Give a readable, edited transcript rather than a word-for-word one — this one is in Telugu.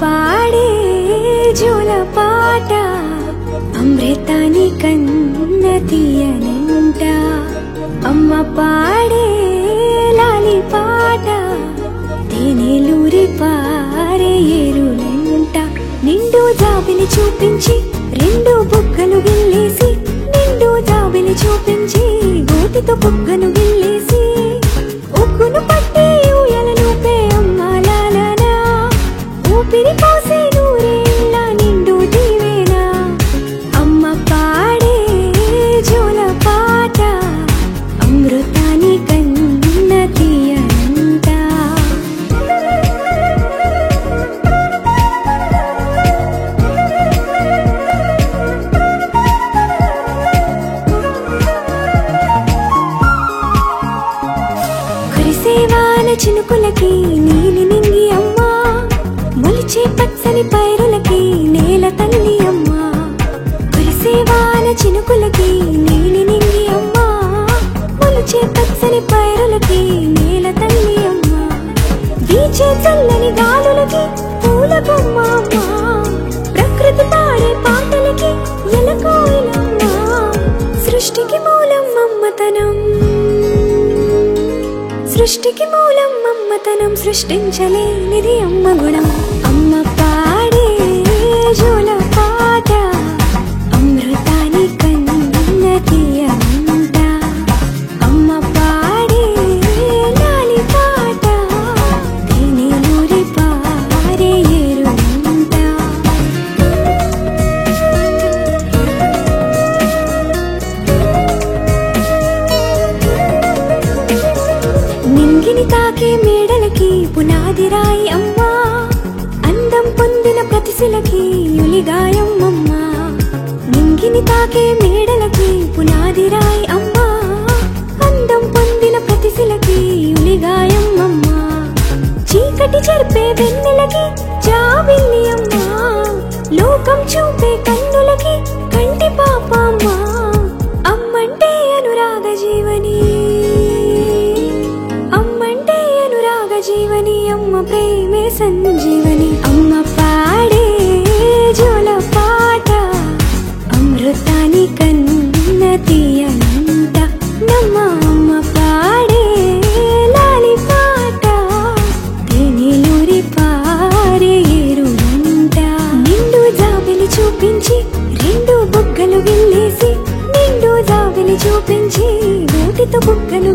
పాడే జోల పాట అమృతాని కన్న తీయనంట. అమ్మ పాడే లాలి పాట తేనెలూరి పారే ఏరులంట. నిండు జాబిలి చూపించి రెండు బుగ్గలు గిల్లేసి, నిండు జాబిలి చూపించి గోటితో బుగ్గను గిల్లేసి, ఉగ్గును పట్టి ఊయలలోపే అమ్మ లాలనా, ఊపిరి పోసే నూరేళ్ళ నిండు దీవేనా. అమ్మ పాడే జోల పాట అమృతాని కన్న తీయనంట. కురిసేవాన చినుకులకి నీలి నింగి అమ్మ, మొలిచే పచ్చని పైరులకి నేల తల్లి అమ్మ. కురిసేవాన చినుకులకి నీలి నింగి అమ్మ, మొలిచే పచ్చని పైరులకి నేల తల్లి అమ్మ. వీచే చల్లని గాలులకి పూల బొమ్మ అమ్మ, ప్రకృతి పాడే పాటలకి ఎలకోయిలమ్మ. సృష్టికి మూలం అమ్మతనం, సృష్టికి మూలం అమ్మతనం, సృష్టించలేనిది అమ్మ గుణం. అమ్మ పాడే జోల పాట అమృతాని కన్న తీయనంట. అమ్మ పాడే లాలి పాట తేనెలూరి పారే ఏరులంట. నింగిని తాకే మేడలకి పునాది రాయి అమ్మ, అందం పొందిన ప్రతిశిలకి యులిగాయం అమ్మ. నింగిని తాకే మేడలకి పునాది రాయి అమ్మ, అందం పొందిన ప్రతిశిలకి యులిగాయం అమ్మ. చీకటి చెరిపే వెన్నెలకి జాబిల్లి అమ్మ, లోకం చూపే కన్నులకి కంటి పాప అమ్మ. అమ్మంటే అనురాగ జీవని, అమ్మంటే అనురాగ జీవని, అమ్మ ప్రేమే సంజీవని. అమ్మ పాడే జోల పాట అమృతాని కన్న తీయనంట. నమ్మ అమ్మ పాడే లాలి పాట తేనెలూరి పారే ఏరులంట. నిండు జాబిలి చూపించి రెండు బుగ్గలు గిల్లేసి, నిండు జాబిలి చూపించి గోటితో బుగ్గను